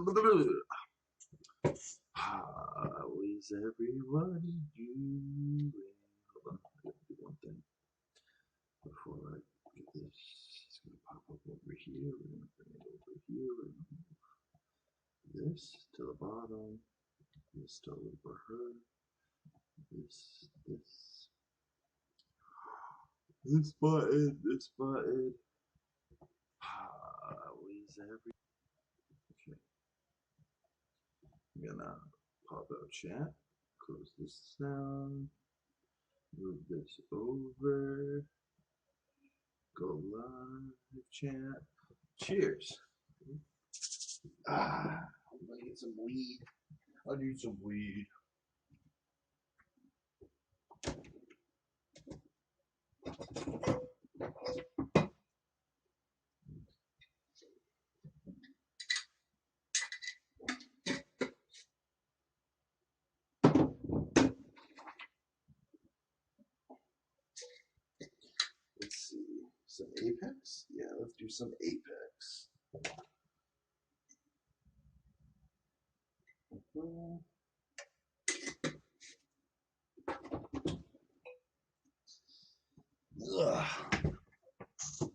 How is everybody doing? Hold on, I gotta do one thing before I get this. It's gonna pop up over here. We're gonna bring it over here. We're gonna move this to the bottom. This to over her. This. This button. This button. How is every? Okay. I'm gonna pop out chat. Close this down. Move this over. Go live chat. Cheers. I'm gonna get some weed. I need some weed. Let's see. Some Apex? Yeah, let's do some Apex. Ugh.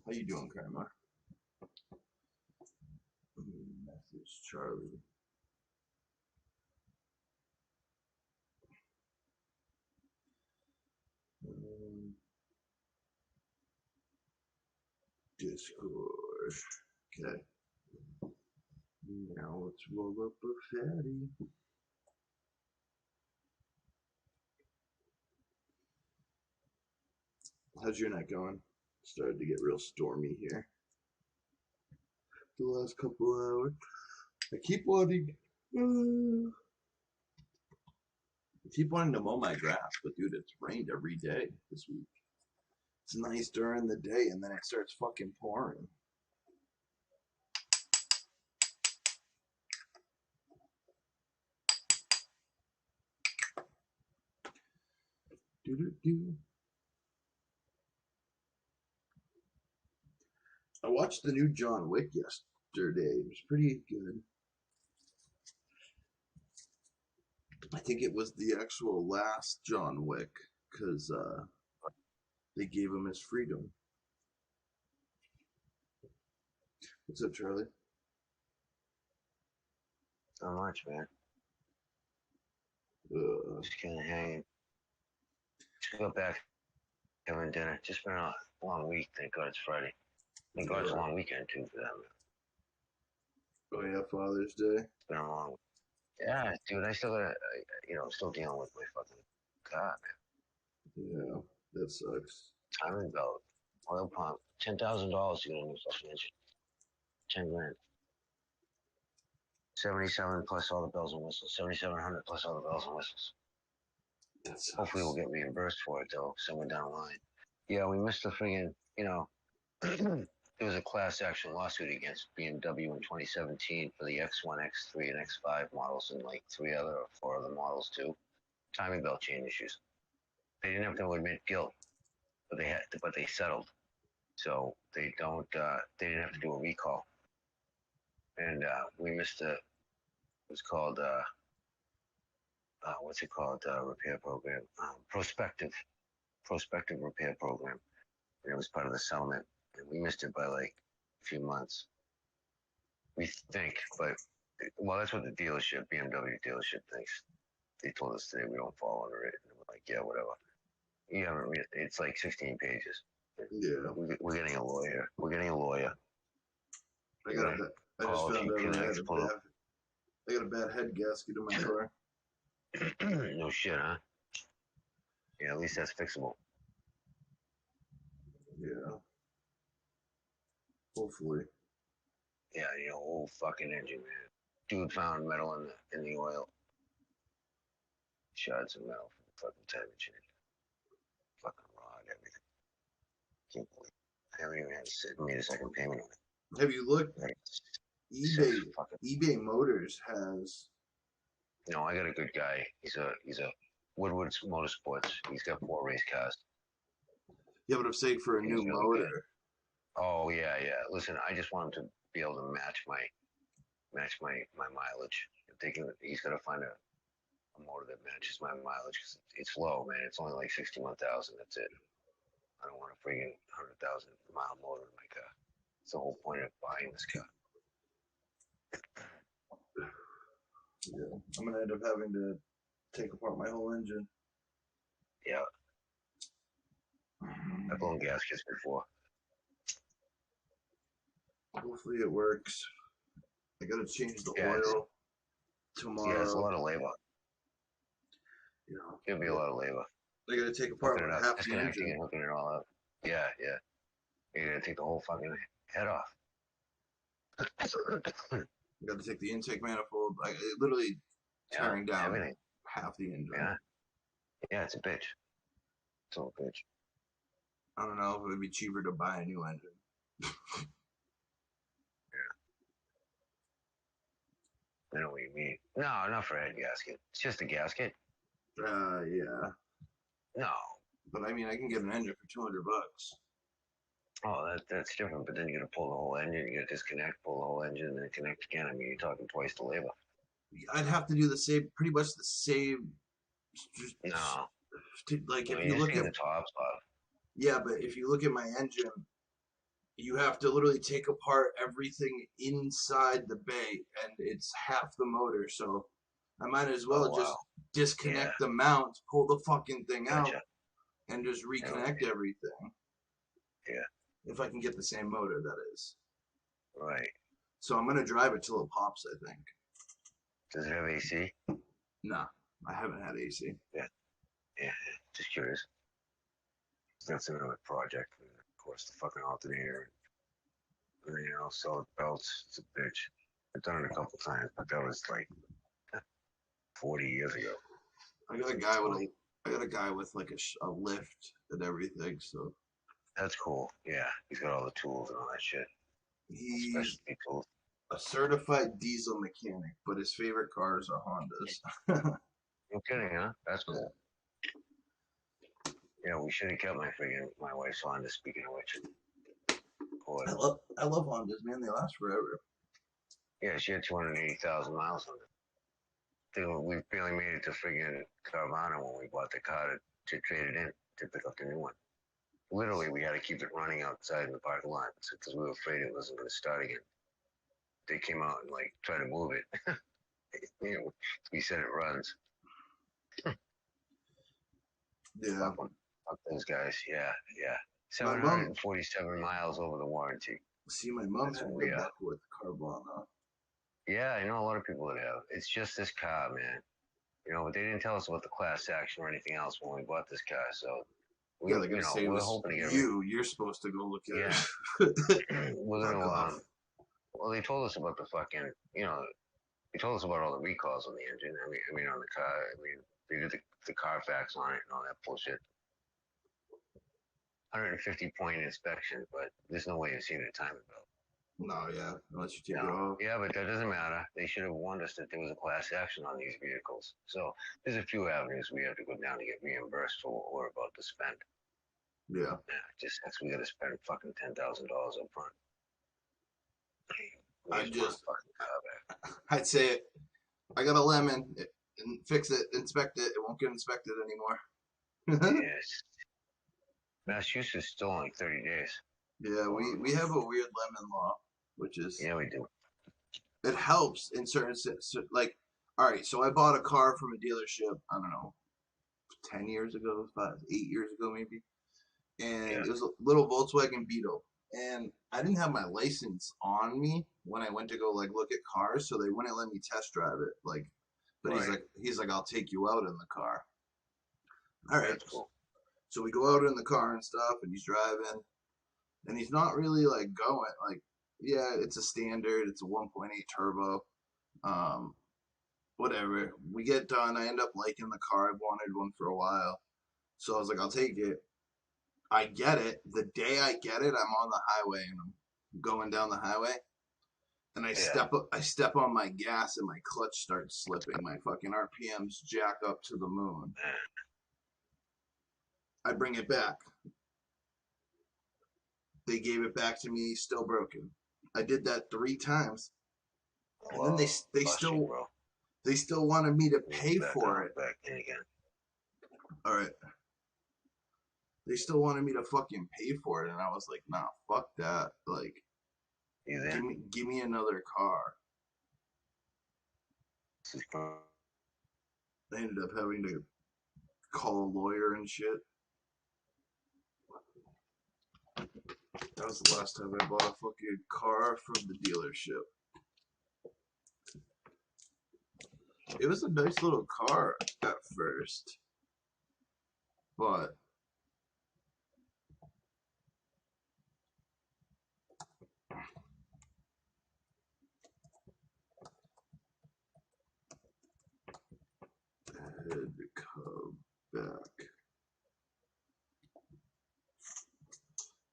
How you doing, Kramer? Message Charlie. Discord. Okay. Now let's roll up a fatty. How's your night going? Started to get real stormy here. The last couple of hours. I keep wanting to mow my grass, but dude, it's rained every day this week. It's nice during the day, and then it starts fucking pouring. Do. I watched the new John Wick yesterday. It was pretty good. I think it was the actual last John Wick because they gave him his freedom. What's up, Charlie? Not much, man. Just kind of hanging. Just got back having dinner. Just been a long week. Thank God it's Friday. Thank God it's a long weekend too for that, Oh man. yeah, Father's Day. It's been a long week. Yeah, dude. I still gotta, still dealing with my fucking car, man. Yeah, that sucks. Timing belt, oil pump, $10,000 to get a new fucking engine. 10 grand. 77 plus all the bells and whistles. 7,700 plus all the bells and whistles. Hopefully we'll get reimbursed for it though, somewhere down the line. Yeah, we missed the friggin', there was a class action lawsuit against BMW in 2017 for the X1, X3, and X5 models and like 4 other models too. Timing belt chain issues. They didn't have to admit guilt, but they settled. So they didn't have to do a recall. And we missed what's called repair program, prospective repair program. And it was part of the settlement, and we missed it by like a few months. We think, but that's what the BMW dealership thinks. They told us today we don't fall under it, and we're like, yeah, whatever. You haven't read it. It's like 16 pages. Yeah, we're getting a lawyer. I just found out I got a bad head gasket in my car. No shit, huh? Yeah, at least that's fixable. Yeah. Hopefully. Yeah, old fucking engine, man. Dude found metal in the oil. Shards of metal from the fucking timing chain. Fucking rod, everything. Can't believe it. I haven't even had made a second payment on it. Have you looked? eBay Motors has. No, I got a good guy. He's a Woodward Motorsports. He's got 4 race cars. Yeah, but I'm saying for a new motor. Oh yeah. Listen, I just want him to be able to match my match my mileage. If they can, he's got to find a motor that matches my mileage because it's low, man. It's only like 61,000. That's it. I don't want a freaking 100,000 mile motor in my car. It's the whole point of buying this car. Yeah, I'm gonna end up having to take apart my whole engine. Yeah, I've blown gaskets before. Hopefully it works. I gotta change the Yeah, oil it's a tomorrow. lot of labor. You know, It'll be a lot of labor. I gotta take apart Hooking it up, half the disconnecting engine. and hooking it all up. Yeah, yeah. You gotta take the whole fucking head off. I gotta take the intake manifold. Like literally Yeah, tearing down everything. half the engine. Yeah, yeah. It's a bitch. It's a bitch. I don't know if it would be cheaper to buy a new engine. I know what you mean. No, not for a head gasket. It's just a gasket. Yeah. No. But I mean, I can get an engine for $200. Oh, that's different. But then you gotta pull the whole engine. You gotta disconnect, pull the whole engine, and then connect again. I mean, you're talking twice the labor. I'd have to do the same, pretty much the same. No. Like No, if you're you just look taking at, the tops off. yeah, but if you look at my engine, you have to literally take apart everything inside the bay, and it's half the motor. So I might as Oh well wow. just Yeah. disconnect the mount, pull the fucking thing out, Gotcha. and just Yeah, reconnect okay. everything. Yeah. If I can get the same motor, that is. Right. So I'm gonna drive it till it pops, I think. Does it have AC? Nah, I haven't had AC. Yeah. Yeah. Just curious. That's another project. And of course, the fucking alternator. And, solid belts. It's a bitch. I've done it a couple times, but that was like 40 years ago. I got a guy with like a lift and everything. So That's cool. Yeah. He's got all the tools and all that shit. he's Specialty tools. a certified diesel mechanic, but his favorite cars are Hondas. No kidding, huh? That's cool. Yeah, we should have kept my wife's Honda, speaking of which. Boy. I love Hondas, man. They last forever. Yeah, she had 280,000 miles on it. We barely made it to friggin' Carvana when we bought the car to trade it in to pick up the new one. Literally, we had to keep it running outside in the parking lot because we were afraid it wasn't going to start again. They came out and like tried to move it. We said it runs. Yeah. Fuck them. Fuck those guys. Yeah, yeah. My mom, 747 miles over the warranty. see, my mom That's had what we good are. luck with Carvana. Yeah, I know a lot of people that have. It's just this car, man. But they didn't tell us about the class action or anything else when we bought this car. So Yeah, they're gonna say it we're was hoping to get you. You're supposed to go look at Yeah, it. we're Fuck gonna. off. Well, they told us about the fucking. They told us about all the recalls on the engine. I mean on the car. I mean, they did the Carfax on it and all that bullshit. 150-point inspection, but there's no way of seeing a timing belt. No, yeah, unless you take No. it off. Yeah, but that doesn't matter. They should have warned us that there was a class action on these vehicles. So there's a few avenues we have to go down to get reimbursed for what we're about to spend. Yeah. Yeah, just since we got to spend fucking $10,000 up front. I just, fucking car back. I'd say I got a lemon. Fix it, inspect it. It won't get inspected anymore. Yes. Massachusetts still only 30 days. Yeah, we have a weird lemon law, which is Yeah, we do. it helps in certain like. All right, so I bought a car from a dealership. I don't know, 10 years ago, 8 years ago, maybe, and Yeah. it was a little Volkswagen Beetle, and I didn't have my license on me when I went to go like look at cars, so they wouldn't let me test drive it. Like, but Right. he's like, I'll take you out in the car. All right, That's cool. so we go out in the car and stuff, and he's driving, and he's not really like going like, yeah, it's a standard, it's a 1.8 turbo, um, whatever. We get done. I end up liking the car. I've wanted one for a while, so I was like, I'll take it. I get it. The day I get it, I'm on the highway and I'm going down the highway, and Yeah. I step on my gas and my clutch starts slipping. My fucking RPMs jack up to the moon. I bring it back. They gave it back to me, still broken. I did that 3 times. And then they Lost you, still bro. they still wanted me to pay Back for out, it. back in again. All right. They still wanted me to fucking pay for it, and I was like, nah, fuck that. Like, You there? give me another car. I ended up having to call a lawyer and shit. That was the last time I bought a fucking car from the dealership. It was a nice little car at first, but I had to come back.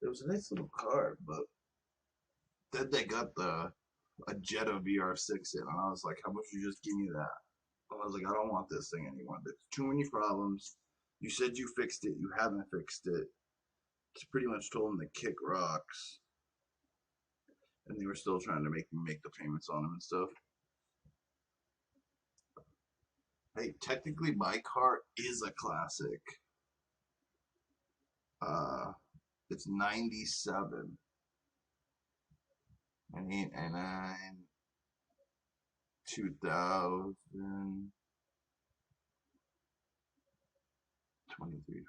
It was a nice little car, but then they got a Jetta VR6 in, and I was like, how much you just give me that? I was like, I don't want this thing anymore. There's too many problems. You said you fixed it. You haven't fixed it. Just pretty much told them to kick rocks, and they were still trying to make me make the payments on them and stuff. Hey, technically, my car is a classic. Uh, it's 97 and 2000, 23,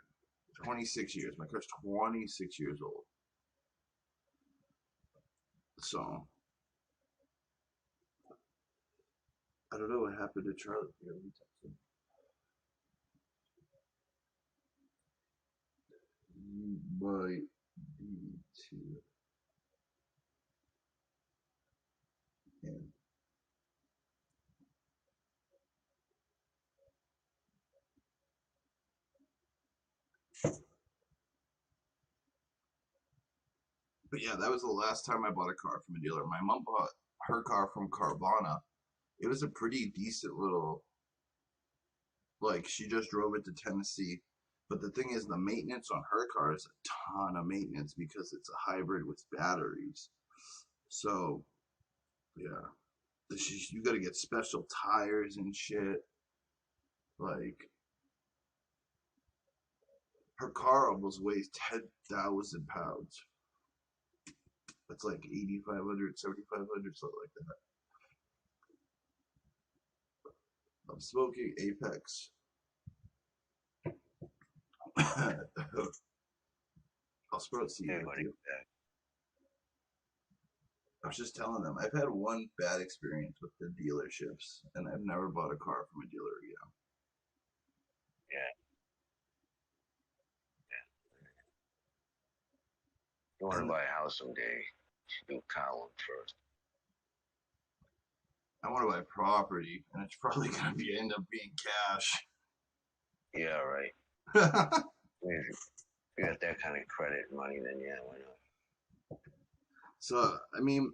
26 years. My car's 26 years old. So I don't know what happened to Charlie. Here, let me text him. You might need to end. But yeah, that was the last time I bought a car from a dealer. My mom bought her car from Carvana. It was a pretty decent little, like, she just drove it to Tennessee. But the thing is, the maintenance on her car is a ton of maintenance because it's a hybrid with batteries. So, yeah, you got to get special tires and shit. Like, her car almost weighs 10,000 pounds. That's like 8,500, 7,500, something like that. I'm smoking Apex. I'll sprout seed with Everybody you. back. I was just telling them I've had one bad experience with the dealerships, and I've never bought a car from a dealer again. Yeah, yeah. You want to And buy a house someday? You should do car loan first. I want to buy property, and it's probably gonna be end up being cash. Yeah, right. If you got that kind of credit money, then yeah, why not? So I mean,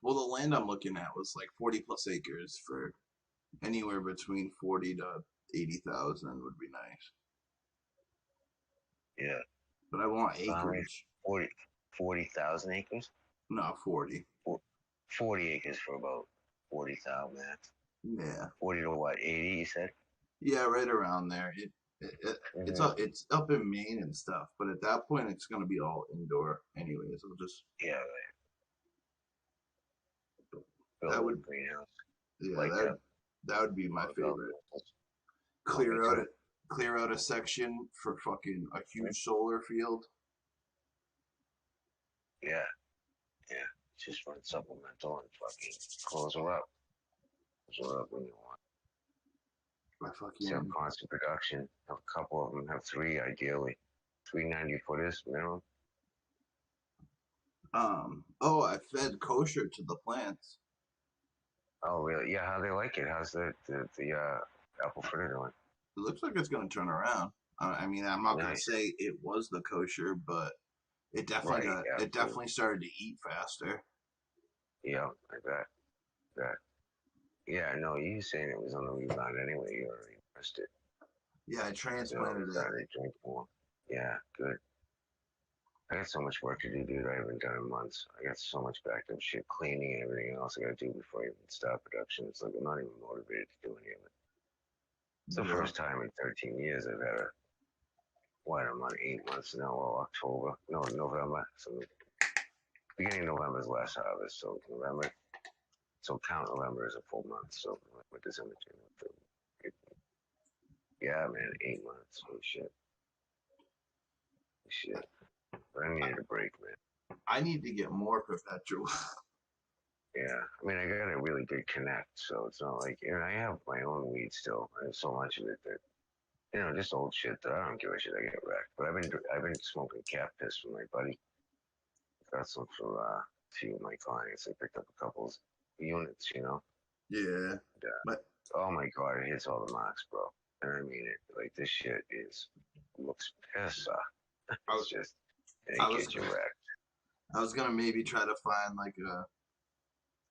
well, the land I'm looking at was like 40 plus acres for anywhere between 40 to 80,000 would be nice. Yeah. But I want So how many? acreage. 40, 40,000 acres? No, 40. 40 acres for about 40,000 max. Yeah. 40 to what? 80, you said? Yeah, right around there. Mm-hmm. It's up in Maine and stuff, but at that point it's gonna be all indoor anyways. I'll just Yeah, right. Build a that little would greenhouse. yeah Like that. that would be my Oh, go. favorite. Oh, me Clear out too. it. Clear out a section for fucking a huge solar field. Yeah, yeah. Just run supplemental and fucking close her up. Close her up when you want. My Just have fucking constant production. Have a couple of them. Have three ideally. 390 footers minimum. oh, I fed kosher to the plants. Oh, really? Yeah, how they like it? How's the apple fritter doing? It looks like it's gonna turn around. I mean, I'm not gonna Nice. say it was the kosher, but Right. it Absolutely. definitely started to eat faster. Yeah, like that. That. Yeah, no, you saying it was on the rebound anyway. You already missed it. Yeah, I So transplanted it. started to drink more. Yeah, good. I got so much work to do, dude. I haven't done in months. I got so much backed up shit, cleaning and everything else I got to do before I even start production. It's like I'm not even motivated to do any of it. It's the Yeah. first time in 13 years I've had a, what, I'm on 8 months now, well, October, no, November. So beginning of November is last harvest, so November. So count November as a full month. So November, December, January, February. Yeah, man, 8 months. Holy shit. Shit. But I needed a break, man. I need to get more perpetual. Yeah, I mean, I got a really good connect, so it's not like, and I have my own weed still. I have so much of it that, just old shit that I don't give a shit. I get wrecked. But I've been smoking cat piss from my buddy. Got some from a few of my clients. I picked up a couple units, Yeah. And, But oh my god, it hits all the marks, bro. And I mean it. Like this shit looks piss. I It's was, just, I it was gets you wrecked. I was gonna maybe try to find like a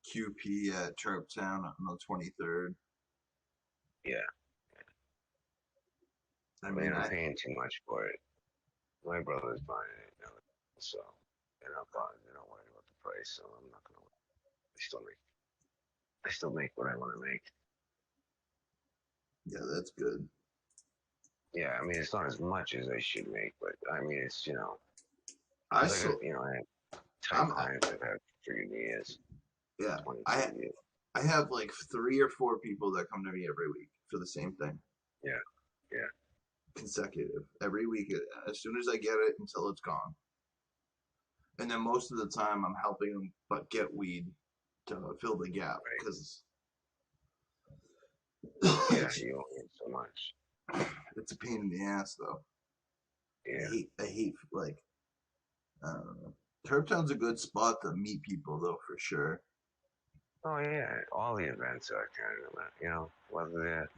QP at Town on the 23rd. Yeah, I I mean, mean, I'm I paying too much for it. My brother's buying it now, so they're not worried about the price. So I'm not gonna. I still make what I want to make. yeah, that's good. Yeah, I mean, it's not as much as I should make, but I mean, it's I because I got so I have tight I'm clients I've had for years, yeah. 22 years. I have like 3 or 4 people that come to me every week for the same thing, Yeah, yeah, consecutive every week. As soon as I get it until it's gone, and then most of the time I'm helping them, but get weed to fill the gap right. because Yeah, you only get so much. it's a pain in the ass though. Yeah. I hate like I don't know. Turptown's a good spot to meet people though for sure. Oh yeah, all the events are kind of whether they're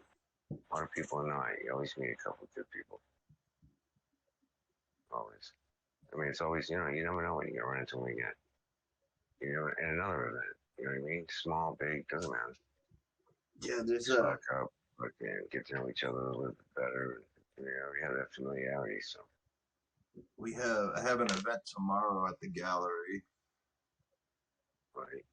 a lot of people or not, you always meet a couple of good people. Always. I mean, it's always you never know when you're gonna run into them again. At another event. You know what I mean? Small, big, doesn't matter. Yeah, there's a Spark up, get to know each other a little bit better. We have that familiarity, so. I have an event tomorrow at the gallery. Right.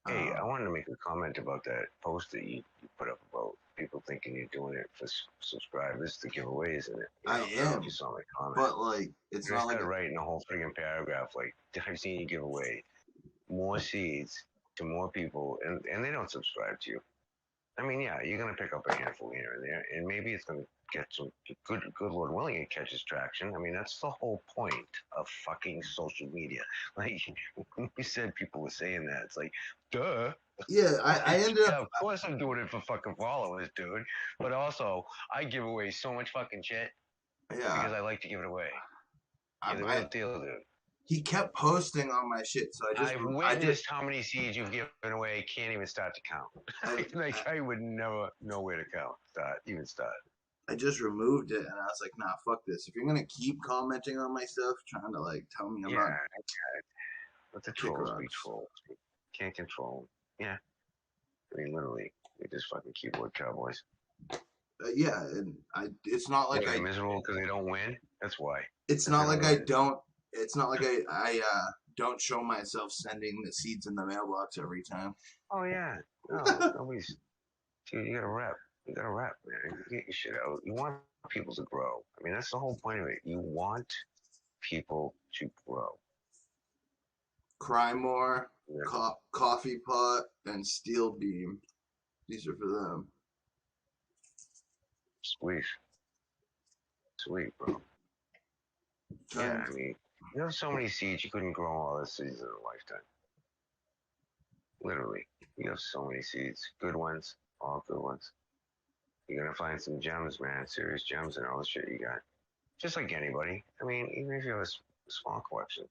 Hey, Uh, I wanted to make a comment about that post that you put up about people thinking you're doing it for subscribers to giveaways, and I I don't know if you am, saw my comment. but like it's And I not like started writing a whole friggin' paragraph like, I've seen you give away more seeds to more people, and they don't subscribe to you. I mean, yeah, you're gonna pick up a handful here and there, and maybe it's gonna get some good Lord willing, it catches traction. I mean, that's the whole point of fucking social media. Like when you said people were saying that, it's like, duh. yeah. I Like, ended up yeah, of course I'm doing it for fucking followers, dude. But also, I give away so much fucking shit yeah. because I like to give it away. You're the I real deal, dude. he kept posting on my shit, so I've I just witnessed how many seeds you've given away. Can't even start to I, count. Like I would never know where to count. Start. I just removed it, and I was like, nah, fuck this. If you're gonna keep commenting on my stuff, trying to like tell me I'm Yeah, not let the kick trolls be rocks. trolls. Can't control them. Yeah, I mean literally, they're just fucking keyboard cowboys. Yeah, and it's not like What, they're miserable because they don't win. That's why. it's Because they not don't like win. it's not like I don't show myself sending the seeds in the mailbox every time. Oh yeah, no, nobody's. Dude, you gotta rep. You gotta rep, man. You get your shit out. You want people to grow. I mean, that's the whole point of it. You want people to grow. Cry more, Yeah. coffee pot, and steel beam. These are for them. Sweet, sweet, bro. Yeah, Trying I mean, you have so many seeds you couldn't grow all the seeds in a lifetime. Literally, you have so many seeds, good ones, all good ones. You're gonna find some gems, man, serious gems and all the shit you got. Just like anybody. I mean, even if you have a small collection,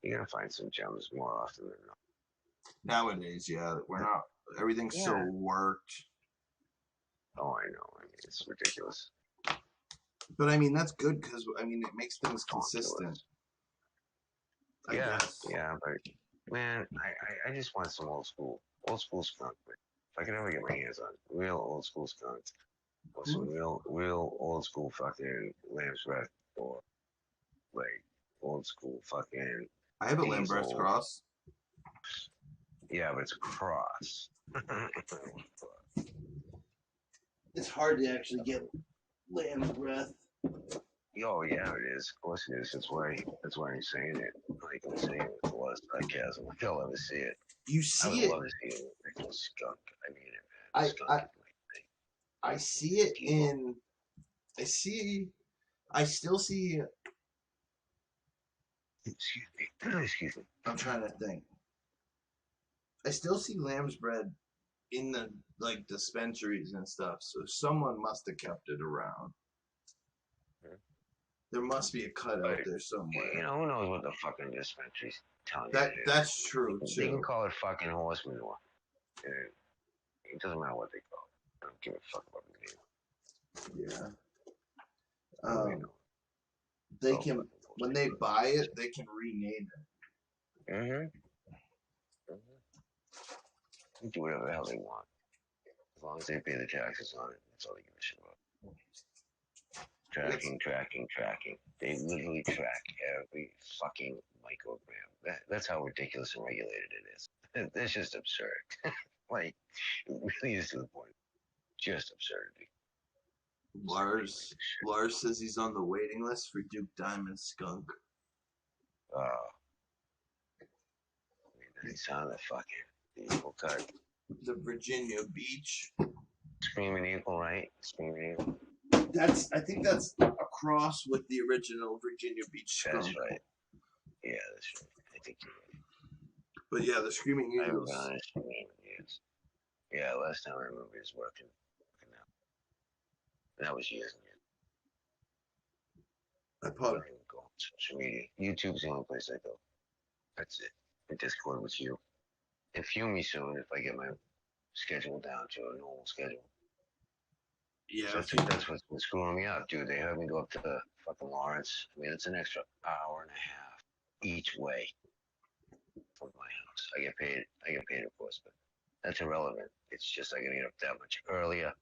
you're gonna find some gems more often than not. nowadays, yeah, we're not. Everything's so Yeah. worked. Oh, I know. I mean, it's ridiculous. But I mean, that's good because I mean, it makes things consistent. Ridiculous. I Yeah, guess. yeah, but man, I just want some old school skunk. Man. If I could ever get my hands on real old school skunks, or some real old school fucking lamb's breath, or like old school fucking I have a days Lambert old. cross. Yeah, but it's a cross. It's hard to actually get lamb's breath. Oh yeah, it is. Of course it is. That's why he's saying it. Like I'm saying it with a lot of sarcasm. Like I'll ever see it. You I would see it. love to see it. Like a skunk. I mean it, man. I Skunk I is my thing. I see it People. in. I see. I still see. Excuse me. Excuse me. I'm trying to think. I still see lamb's bread in the like dispensaries and stuff. So someone must have kept it around. There must be a cut out But there somewhere. who knows what the fucking dispensary's telling you That it is? that's true They can too. call it fucking horse manure. It doesn't matter what they call it. I don't give a fuck about the name. Yeah. I really don't. They Oh, can fucking when bullshit. they buy it, they can rename it. Mm-hmm. They do whatever the hell they want. As long as they pay the taxes on it, that's all they give a shit about. Tracking. They literally track every fucking microgram. That's how ridiculous and regulated it is. It's just absurd. Like, it really is to the point. Just absurdity. Lars says he's on the waiting list for Duke Diamond Skunk. He's on the fucking equal cut. The Virginia Beach. Screaming Eagle, right? Screaming Eagle. I think that's a cross with the original Virginia Beach skunk. That's right. Yeah, that's right. I think you're right. But yeah, the Screaming Eagles. I haven't been on it in years. Yeah, last time I remember he was working out. And that was years and years. I don't even go on social media. YouTube's the only place I go. That's it. And Discord with you. And Fume me soon if I get my schedule down to a normal schedule. Yeah, so that's what's screwing me up, dude. They had me go up to fucking Lawrence. I mean, it's an extra hour and a half each way from my house. I get paid, of course, but that's irrelevant. It's just I gotta get up that much earlier,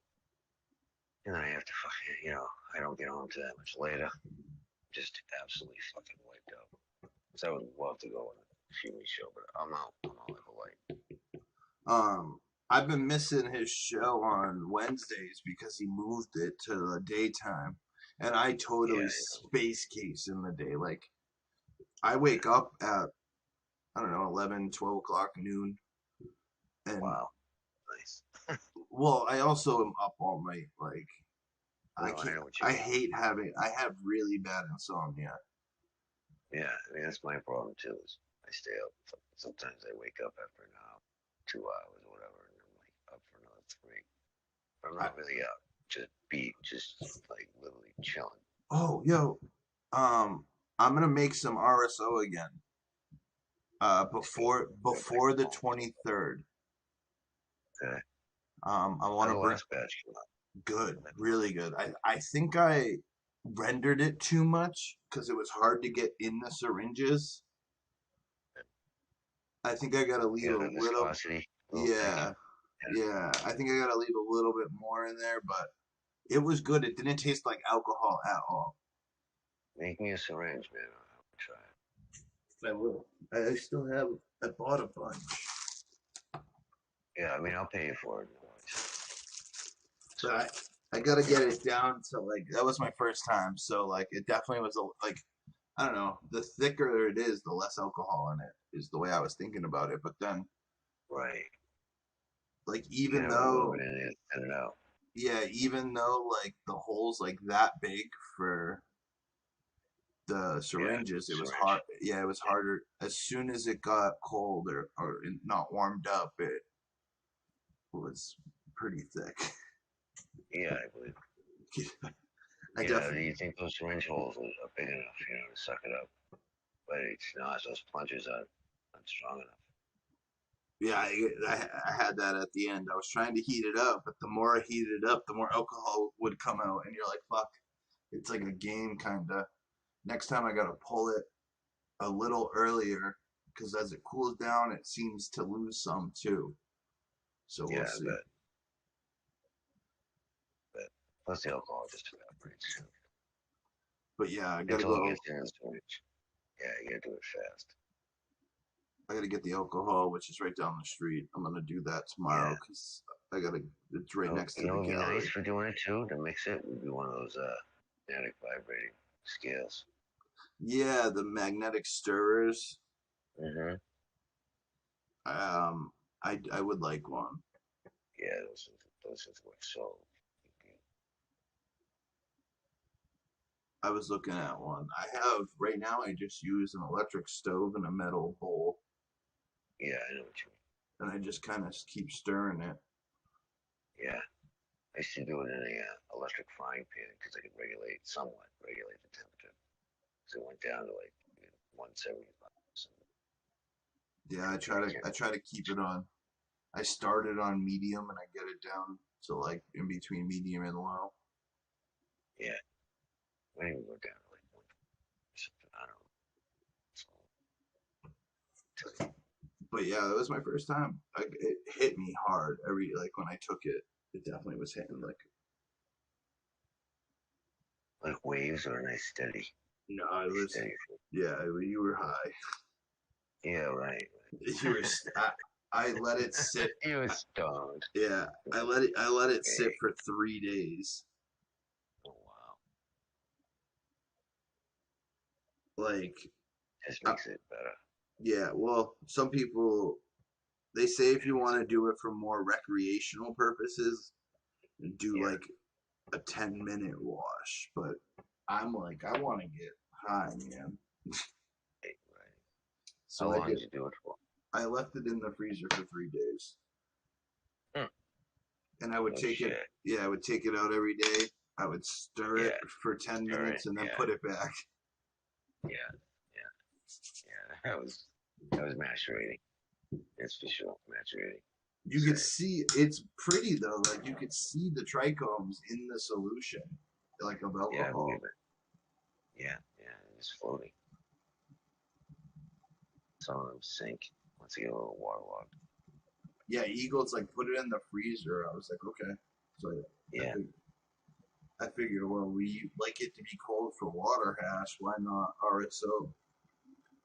and then I have to fucking, I don't get home to that much later. Just absolutely fucking wiped out. So I would love to go on a Fume show, but I'm out like a light. I've been missing his show on Wednesdays because he moved it to the daytime, and I totally space case in the day. Like, I wake up at, I don't know, 11, 12 o'clock, noon. And, wow, nice. Well, I also am up all night. Like, I have really bad insomnia. Yeah, I mean, that's my problem too. Is I stay up. Sometimes I wake up after an hour, 2 hours, or whatever, and I'm like up for another 3. But I'm not really up. Just like literally chilling. Oh, yo, I'm gonna make some RSO again. Before the 23rd. Okay. I want to bring. Good, really good. I think I rendered it too much because it was hard to get in the syringes. I think I gotta leave a little. Yeah. I think I gotta leave a little bit more in there, but it was good. It didn't taste like alcohol at all. Make me a syringe, man. I'll try it. I will. I still have. I bought a bunch. Yeah, I mean, I'll pay you for it. But I gotta get it down to like that was my first time, so like it definitely was like I don't know. The thicker it is, the less alcohol in it is the way I was thinking about it. But then, right, like even though, I don't know. Yeah, even though like the hole's like that big for the syringes, it was hard. Yeah, it was harder as soon as it got cold or not warmed up. It was pretty thick. Yeah, I believe. Do you think those syringe holes are big enough, to suck it up? But it's not. Those plungers are not strong enough. Yeah, I had that at the end. I was trying to heat it up, but the more I heated it up, the more alcohol would come out, and you're like, fuck. It's like a game, kind of. Next time I gotta pull it a little earlier, because as it cools down, it seems to lose some too. So we'll see. But plus the alcohol just evaporates. But yeah, I gotta Until it go. gets in storage. Yeah, you gotta do it fast. I gotta get the alcohol, which is right down the street. I'm gonna do that Yeah. tomorrow because I gotta. It's right next You to know the what would be nice gallery. for doing it too, to mix it, would be one of those magnetic vibrating scales. Yeah, the magnetic stirrers. Mm-hmm. Um, I would like one. Yeah, those work so good. I was looking at one. I have right now. I just use an electric stove and a metal bowl, Yeah, I know what you and I just kind of keep stirring it. mean. Yeah. I used to do it in a electric frying pan because I could somewhat regulate the temperature. So it went down to like 175. Yeah, And then I I turned it. try to keep it on. I started on medium and I get it down to like in between medium and low. Yeah. I didn't even go down to like 1 or something. I don't know. So, But yeah, that was my first time. Like it hit me hard every like when I took it. It definitely was hitting like like waves are a nice steady, no, it nice was steady. yeah. You were high. Yeah, right. You were. I let it sit. He was stoned. Yeah, I let it sit Okay. for 3 days. Oh wow. Like, Just uh, makes it better. yeah. Well, some people they say if you want to do it for more recreational purposes, do Yeah. like a 10-minute wash. But I'm like, I want to get high, man. Right, right. How So long did you do it for? I left it in the freezer for 3 days, Hmm. and I would No take it. shit. Yeah, I would take it out every day. I would stir it Yeah. for 10 minutes Stirring. and then Yeah. put it back. Yeah. Yeah. Yeah. That was macerating. That's for sure. Macerating. You could Same. see it's pretty though. Like you could see the trichomes in the solution, like of Yeah, I believe alcohol. it. Yeah. Yeah. It's floating. Some of them sink once they get a little waterlogged. Yeah, Eagles like put it in the freezer. I was like, okay. So I Yeah. figured, I figured, well, we like it to be cold for water hash. Why not RSO?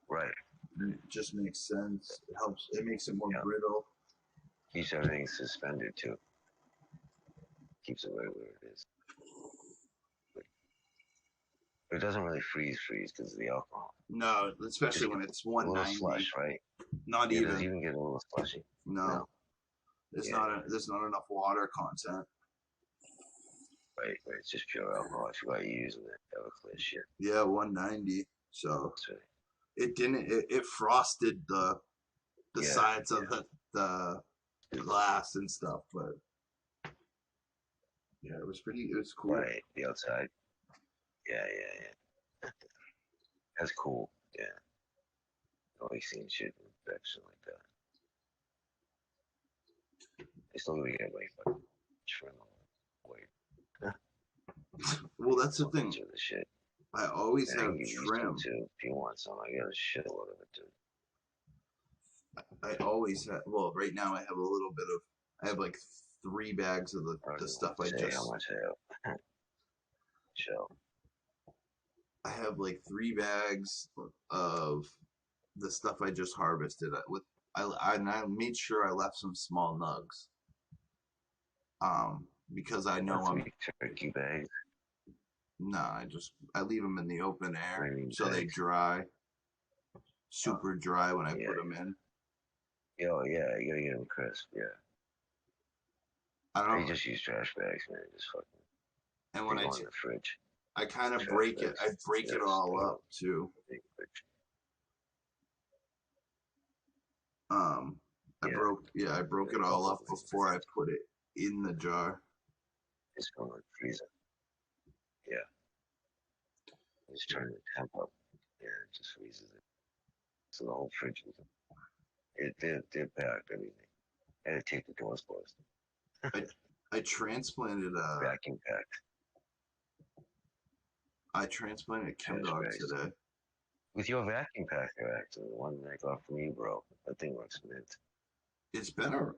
Right. It just makes sense. It helps. It makes it more Yeah. brittle. Keeps everything suspended too. Keeps it right where it is. But it doesn't really freeze because of the alcohol. No, It just especially when gets it's a little 190. slush, right? Not Yeah, does it even. even get a little slushy? No, No. Yeah, yeah. there's not enough water content. Right, right. It's just pure alcohol. I forgot you're using that Everclear shit. Yeah, 190. So That's right. it didn't. It frosted the Yeah, sides of yeah. the glass and stuff, but yeah, it was pretty. It was cool. Right. The outside. Yeah, yeah, yeah. That's cool. Yeah. Always seen shit in infection like that. I still gotta get my fucking trim away. Well, Take that's a the full thing. bunch of the shit. I always And I can have get used to it trim. too. If you want some, I got a shitload of it too. I always have. Well, right now I have a little bit of. I have like 3 bags of I don't the even stuff want to I say how just. much I have. Shell. I have like 3 bags of the stuff I just harvested with. And I made sure I left some small nugs. Because I know That's I'm. me turkey bags. Nah, I leave them in the open What air do you mean so they bags? dry, Oh, super dry when I yeah, put them in. yeah. Oh, yeah, you gotta get them crisp. Yeah. I I don't. just use trash bags, man. Just fucking, And they when go in the fridge. I kind of Trash break it. bags. I break it Yes, all put them up too. in the fridge. Um, Yeah, I broke it yeah, all both up of them. before I put it in the jar. Just go in the freezer. Yeah. Just turn the temp up. Yeah, it just freezes it. So the whole fridge is, they're packed, everything. I had to take the doors closed. I I transplanted Vacuum packed. I transplanted a Ken Trash dog bags. today. With your vacuum packer, actually, the one I got from you, bro. That thing works mint.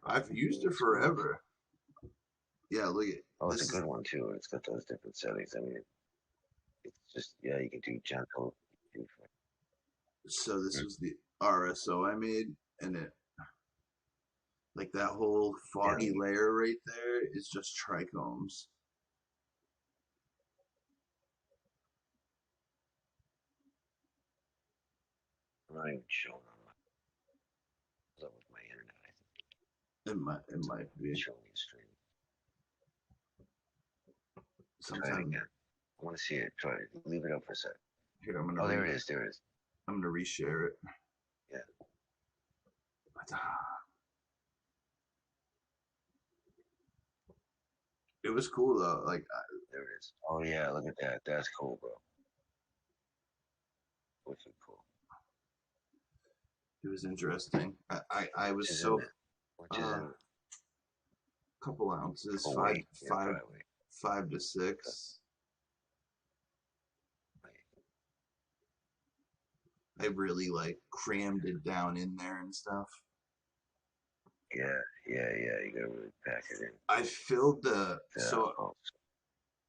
I've used it It's cool. forever. Yeah, look at Oh, it's a this is good one too. It's got those different settings. I mean, It's just yeah, you can do gentle. You can So this do, was the RSO I made, and it like that whole yeah, foggy layer right there is just trichomes. I'm not even showing on my. What's up with my internet? I think It might it's be. showing me a stream. Try it Sometimes again. I want to see it. Try it. Leave it up for a sec. here I'm gonna Oh, there it is. There it is. reshare it. Yeah, But, it was cool though. Like there it is. Oh yeah, look at that. That's cool, bro. Wicked cool. it was interesting. I Which was is in so it? Which is in couple ounces, full weight? Yeah, dry weight. 5 to 6. Like, I really like crammed it down in there and stuff. yeah, yeah. You gotta really pack it in. I filled the Yeah, so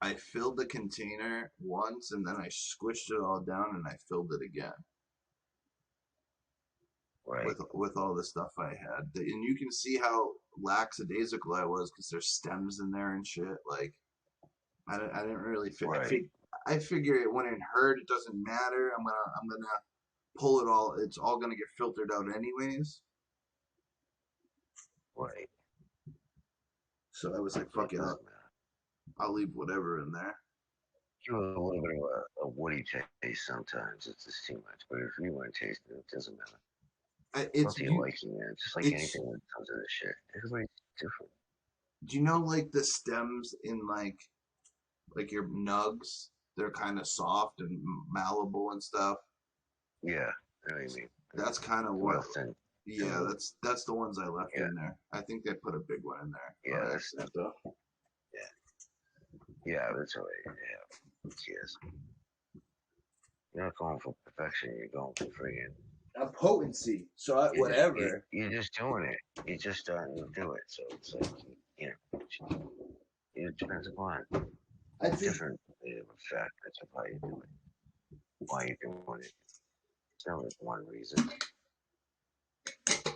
I filled the container once and then I squished it all down and I filled it again right, with all the stuff I had. And you can see how lackadaisical I was because there's stems in there and shit. Like I didn't really right, I figure it when it hurt, it doesn't matter. I'm gonna pull it all. It's all gonna get filtered out anyways. right. So I was like, It fuck it, doesn't matter. I'll leave whatever in there. Give it a little bit of a woody taste sometimes. It's just too much. But if you want to taste it, it doesn't matter. It's It's up to your you. liking, man. Just like It's anything when it comes to this shit. Everybody's different. do you know like the stems in like your nugs? They're kind of soft and malleable and stuff. Yeah, I know what you mean. That's kind of what. Real thin. Yeah, that's the ones I left Yeah, in there. I think they put a big one in there yeah, on that's accident though. yeah, that's all right. Yeah, yes. You're not going for perfection. You're going for friggin' A potency. So whatever. you're just doing it. You're just starting to do it. So it's like you know, it depends upon I think different factors of how you do it, why you're doing it. It's not like one reason.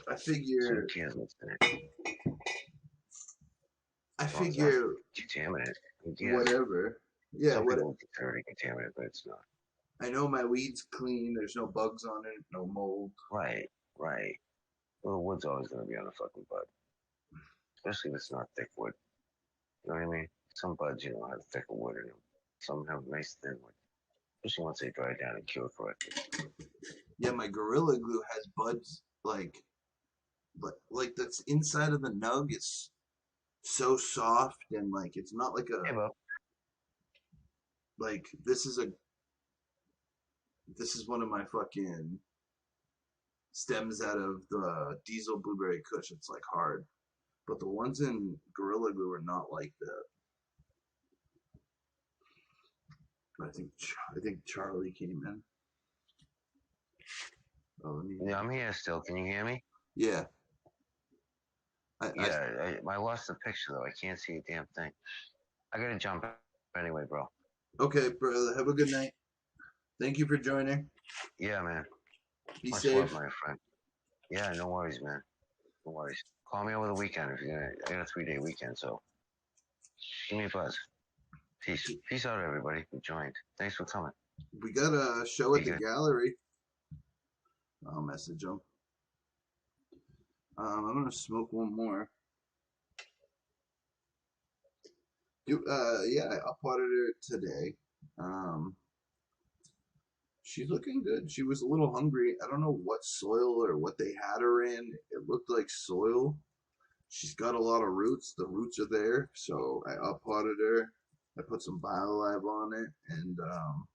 I So who figure cares what's in it? As I long as it's not figure contaminant, who cares? whatever. Yeah, Some what people consider it contaminant, but it's not. I know my weed's clean. There's no bugs on it, no mold. Right, right. Well, the wood's always going to be on the fucking bud, especially if it's not thick wood. You know what I mean? Some buds, have thicker wood in them. Some have nice thin wood, especially once they dry down and cure correctly. Yeah, my Gorilla Glue has buds like that's inside of the nug is so soft and like it's not like a Hey, Bob. like this is one of my fucking stems out of the diesel blueberry kush. It's like hard, but the ones in Gorilla Glue are not like that. I think Charlie came in. Oh, let me. Yeah, I'm here still. Can you hear me? Yeah, I Yeah, I lost the picture though. I can't see a damn thing. I gotta jump anyway, bro. okay, brother. Have a good night. Thank you for joining. Yeah, man. Be Much love, safe. my friend. Yeah, no worries, man. No worries. Call me over the weekend if you're gonna. I got a 3-day weekend, so give me a buzz. Peace. Peace out, everybody who joined. Thanks for coming. We got a show Be at the good. gallery. I'll message them. I'm gonna smoke one more. Yeah, I uploaded her today. Um, she's looking good. She was a little hungry. I don't know what soil or what they had her in. It looked like soil. She's got a lot of roots. The roots are there, so I uppotted her. I put some BioLive on it and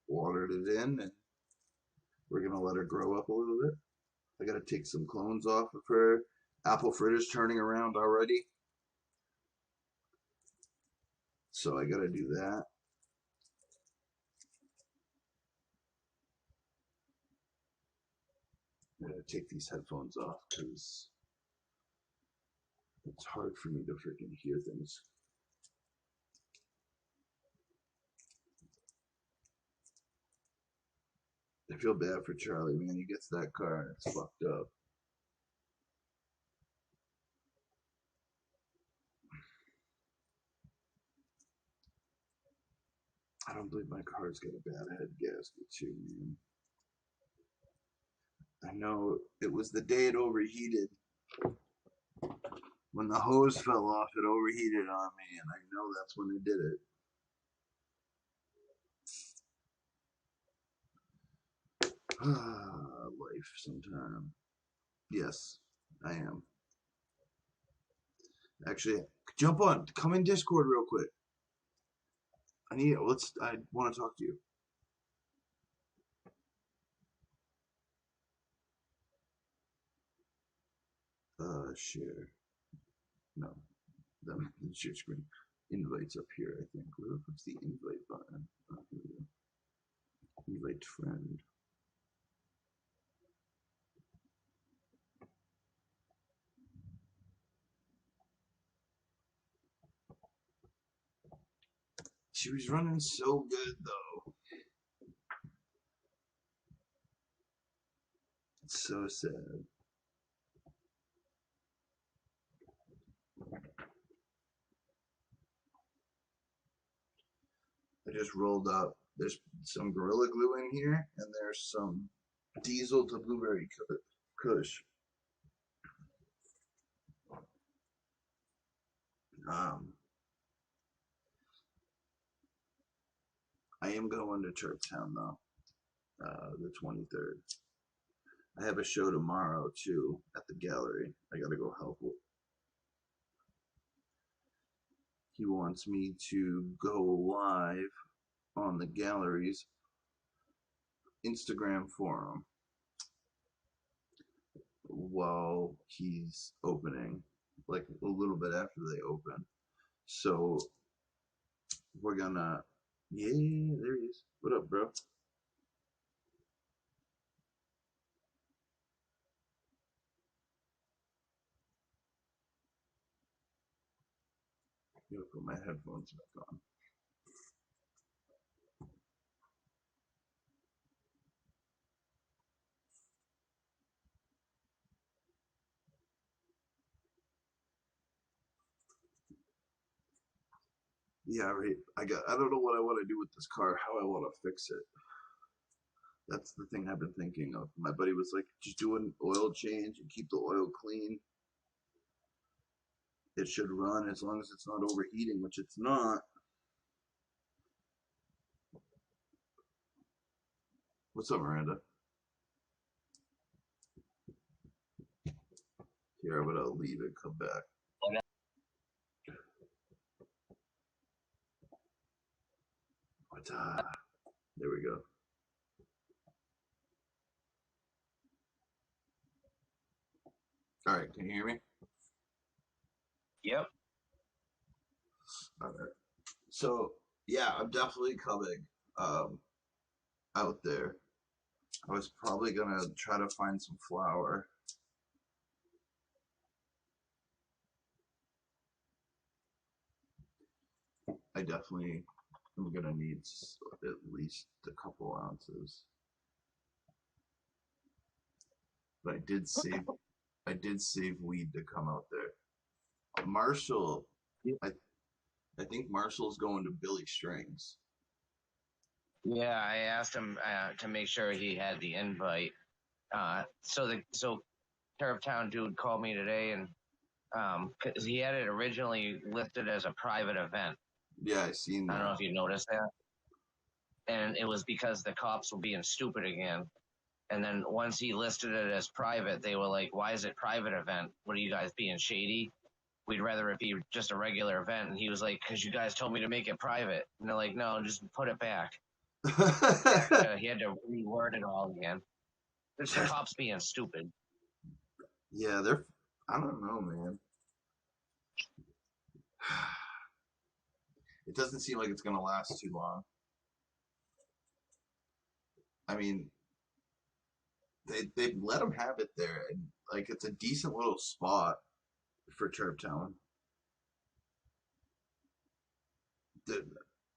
watered it in, and we're gonna let her grow up a little bit. I gotta take some clones off of her. Apple fritter's turning around already, so I gotta do that. I gotta take these headphones off because it's hard for me to freaking hear things. I feel bad for Charlie, man. He gets that car and it's fucked up. I don't believe my car's got a bad head gasket too, man. I know it was the day it overheated. When the hose fell off, it overheated on me, and I know that's when it did it. Life sometime. Yes, I am. Actually, jump on. Come in Discord real quick. I want to talk to you. Share. No, the share screen. Invites up here, I think. Where the fuck's the invite button? Oh, here we go. Invite friend. She was running so good, though. It's so sad. I just rolled up. There's some Gorilla Glue in here, and there's some Diesel to Blueberry Kush. Um, I am going to Churchtown though, the 23rd. I have a show tomorrow too at the gallery. I gotta go help. He wants me to go live on the gallery's Instagram forum while he's opening, like a little bit after they open. So we're gonna, yeah, there he is. What up, bro? I'm gonna put my headphones back on. Yeah, right. I don't know what I want to do with this car, how I want to fix it. That's the thing I've been thinking of. My buddy was like, just do an oil change and keep the oil clean. It should run as long as it's not overheating, which it's not. What's up, Miranda? Here, I'm gonna leave and come back. What? There we go. All right, can you hear me? Yep. All right. So yeah, I'm definitely coming out there. I was probably gonna try to find some flour. I definitely am gonna need at least a couple ounces. But I did save weed to come out there. Marshall, I I think Marshall's going to Billy Strings. Yeah, I asked him to make sure he had the invite. So Turf Town dude called me today, and 'cause he had it originally listed as a private event. Yeah, I seen I don't know that. if you noticed that. And it was because the cops were being stupid again. And then once he listed it as private, they were like, "Why is it private event? What are you guys being shady? We'd rather it be just a regular event." And he was like, "Because you guys told me to make it private." And they're like, "No, just put it back." He had to reword it all again. It's the cops being stupid. Yeah, they're. I don't know, man. It doesn't seem like it's gonna last too long. I mean, they let them have it there, and like it's a decent little spot for Chirp Town. The,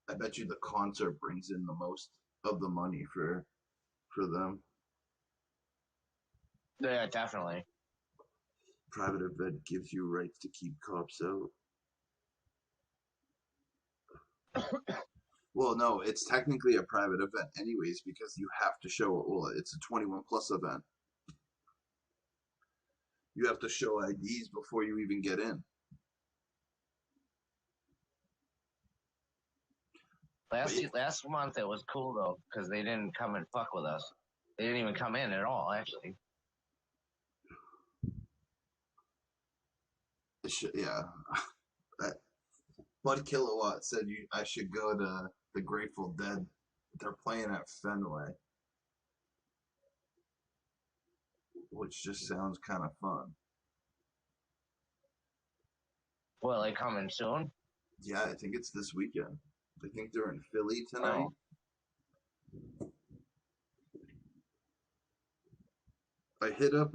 I bet you the concert brings in the most of the money for for them. Yeah, definitely. Private event gives you rights to keep cops out. Well, no, it's technically a private event anyways because you have to show, well, it's a 21 plus event. You have to show IDs before you even get in. Last month it was cool though because they didn't come and fuck with us. They didn't even come in at all, actually. Yeah. Bud Kilowatt said I should go to the Grateful Dead. They're playing at Fenway, which just sounds kind of fun. Well, they coming soon? Yeah, I think it's this weekend. I think they're in Philly tonight. Oh. I hit up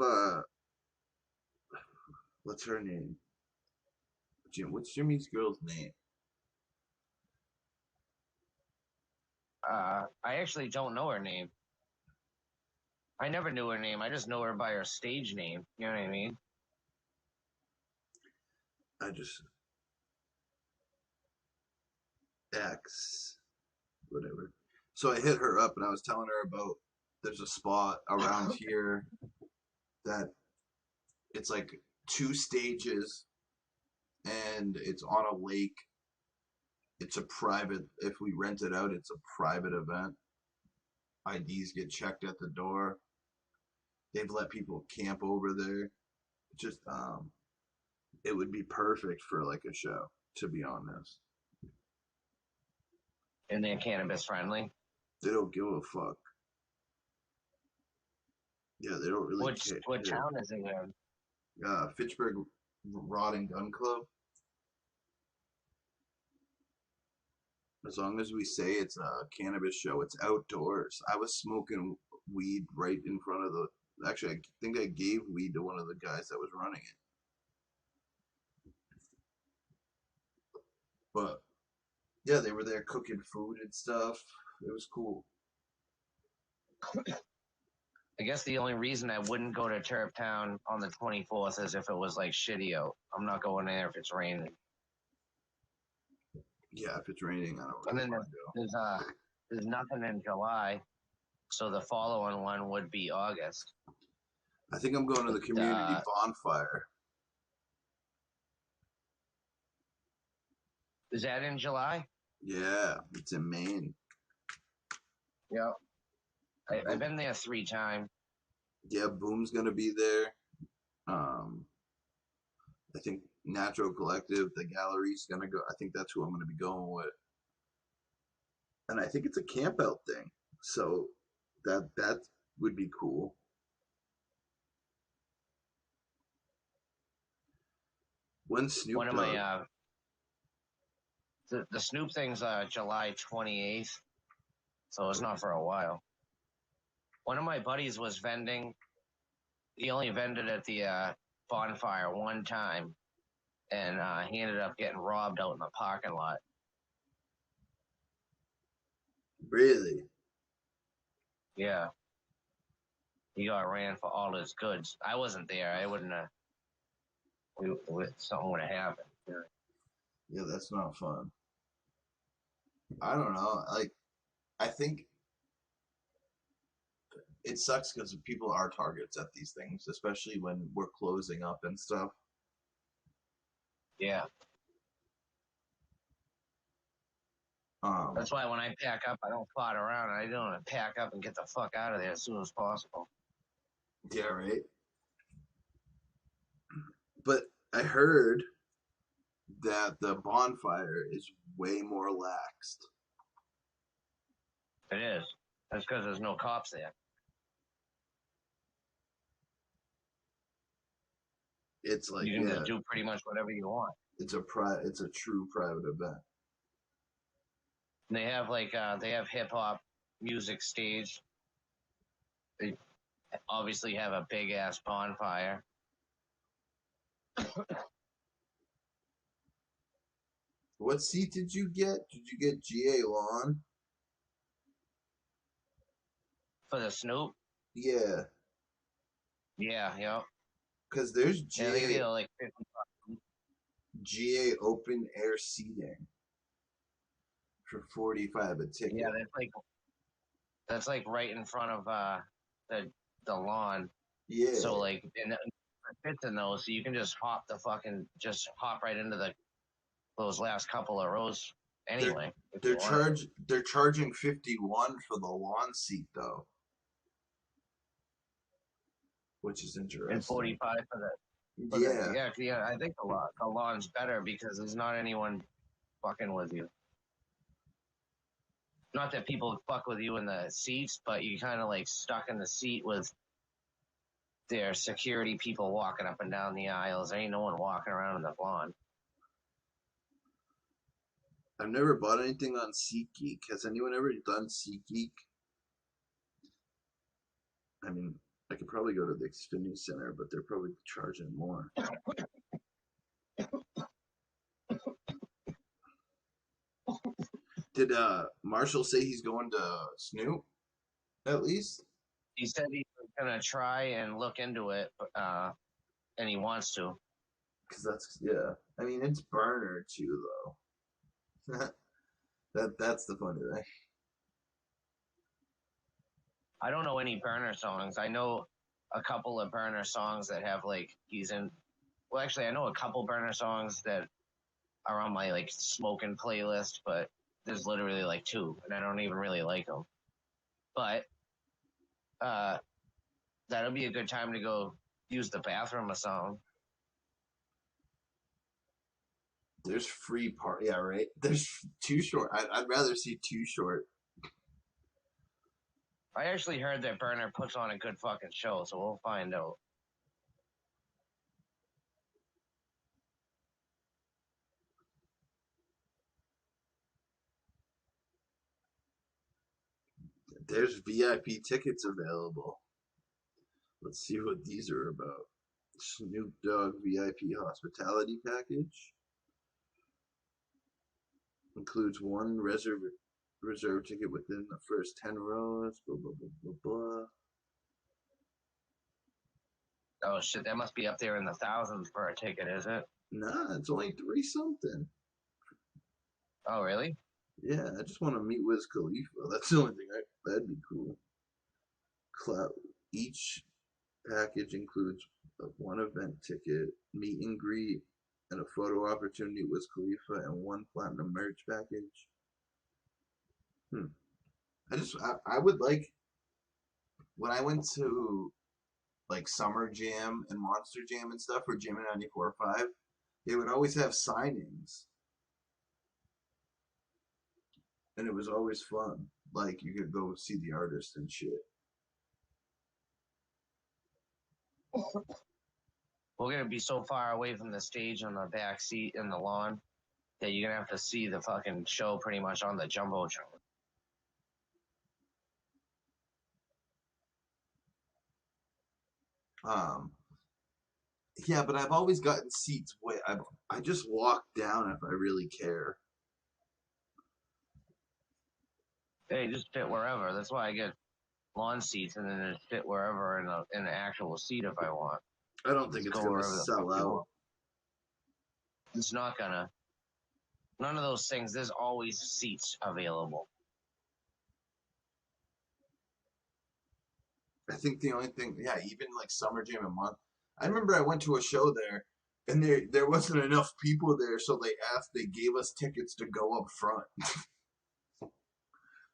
what's her name? Jim. What's Jimmy's girl's name? I actually don't know her name. I never knew her name. I just know her by her stage name. You know what I mean? I just X whatever. So I hit her up and I was telling her about there's a spot around here that it's like two stages and it's on a lake. It's a private, if we rent it out, it's a private event. IDs get checked at the door. They've let people camp over there. Just, it would be perfect for like a show, to be honest. And they're cannabis friendly. They don't give a fuck. Yeah, they don't really care. What town is it in? Fitchburg Rod and Gun Club. As long as we say it's a cannabis show, it's outdoors. I was smoking weed right in front of the. Actually, I think I gave weed to one of the guys that was running it. But yeah, they were there cooking food and stuff. It was cool. I guess the only reason I wouldn't go to Turp Town on the 24th is if it was like shitty out. I'm not going there if it's raining. Yeah, if it's raining, I don't And really then want to go. there's nothing in July, so the following one would be August. I think I'm going to the community bonfire. Is that in July? Yeah, it's in Maine. Yep. I've been there 3 times. Yeah, Boom's gonna be there. I think Natural Collective, the gallery's gonna go. I think that's who I'm gonna be going with. And I think it's a camp out thing. So that would be cool. When Snoop One of Dogg? my the Snoop thing's July 28th, so it's not for a while. One of my buddies was vending. He only vended at the bonfire one time, and he ended up getting robbed out in the parking lot. Really? Yeah. He got ran for all his goods. I wasn't there. I wouldn't have. Something would have happened. Yeah, that's not fun. I don't know. Like, I think it sucks because people are targets at these things, especially when we're closing up and stuff. Yeah. Um, That's why when I pack up, I don't plot around. I don't pack up and get the fuck out of there as soon as possible. yeah, right. But I heard that the bonfire is way more laxed. It is. That's because there's no cops there. It's like, You can yeah, just do pretty much whatever you want. it's a true private event. And they have hip hop music stage. They obviously have a big ass bonfire. What seat did you get? Did you get GA lawn? For the Snoop? Yeah, Yeah. because there's Yeah, I think it's like 50. GA open air seating for 45 a Yeah, ticket. that's like right in front of the lawn. Yeah, So like and it fits in those, so you can just hop right into those last couple of rows they're anyway if you want to. they're charging 51 for the lawn seat though, which is And interesting. 45 for the Yeah, yeah. I think the lawn's better because there's not anyone fucking with you. Not that people fuck with you in the seats, but you kind of like stuck in the seat with their security people walking up and down the aisles. There ain't no one walking around in the lawn. I've never bought anything on SeatGeek. Has anyone ever done SeatGeek? I mean, I could probably go to the Xfinity Center, but they're probably charging more. Did Marshall say he's going to Snoop at least? He said he's gonna try and look into it, and he wants to. Because yeah. I mean, it's burner too, though. That's the funny thing. I don't know any burner songs. I know a couple of burner songs that have like he's in. Well, actually, I know a couple burner songs that are on my like smoking playlist, but there's literally like two, and I don't even really like them. But uh, that'll be a good time to go use the bathroom or something. There's free part. Yeah, right. There's Too Short. I'd rather see Too Short. I actually heard that Burner puts on a good fucking show, so we'll find out. There's VIP tickets available. Let's see what these are about. Snoop Dogg VIP hospitality package includes one reserve ticket within the first 10 rows. Blah blah blah blah blah. Oh shit, that must be up there in the thousands for a ticket, is it? Nah, it's only 3 something. Oh really? Yeah, I just want to meet Wiz Khalifa. That's the only thing. That'd be cool. Each package includes one event ticket, meet and greet, and a photo opportunity with Khalifa, and one platinum merch package. I would like when I went to like Summer Jam and Monster Jam and stuff for Jam and 94.5, they would always have signings, and it was always fun. Like you could go see the artist and shit. We're gonna be so far away from the stage on the back seat in the lawn that you're gonna have to see the fucking show pretty much on the jumbotron. Um, yeah, but I've always gotten seats way. I just walk down if I really care. They just fit wherever. That's why I get lawn seats and then just fit wherever in an actual seat if I want. I don't think Just it's go gonna wherever the fuck sell you out. want. It's not gonna. None of those things. There's always seats available. I think the only thing, yeah, even like Summer Jam a month. I remember I went to a show there, and there wasn't enough people there, so they gave us tickets to go up front.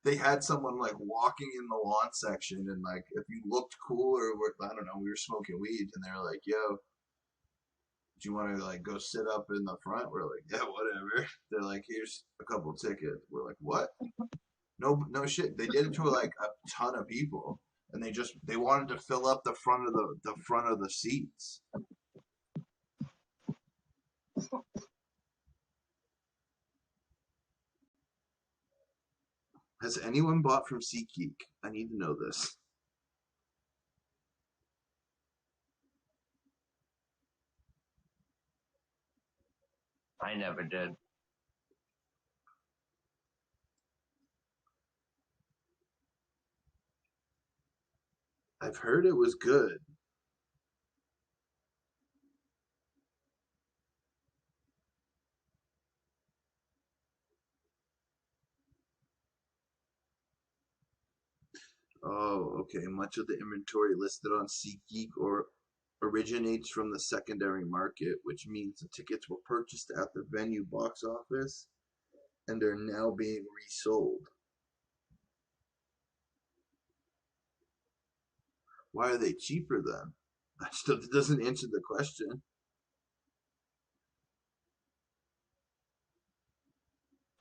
They had someone like walking in the lawn section, and like if you looked cool or I don't know, we were smoking weed, and they were like, "Yo, do you want to like go sit up in the front?" We're like, "Yeah, whatever." They're like, "Here's a couple tickets." We're like, "What?" No shit. They did it to like a ton of people, and they wanted to fill up the front of the seats. Has anyone bought from SeatGeek? I need to know this. I never did. I've heard it was good. Oh, okay. Much of the inventory listed on SeatGeek or originates from the secondary market, which means the tickets were purchased at the venue box office and are now being resold. Why are they cheaper then? That still doesn't answer the question.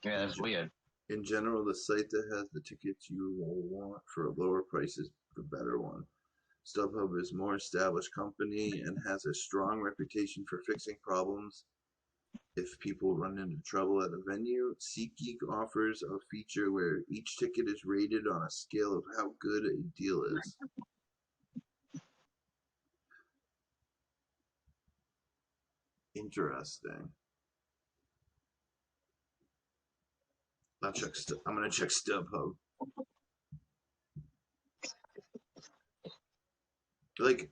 Yeah, that's weird. In general, the site that has the tickets you will want for a lower price is the better one. StubHub is a more established company and has a strong reputation for fixing problems if people run into trouble at a venue. SeatGeek offers a feature where each ticket is rated on a scale of how good a deal is. Interesting. I'm gonna check StubHub. Like,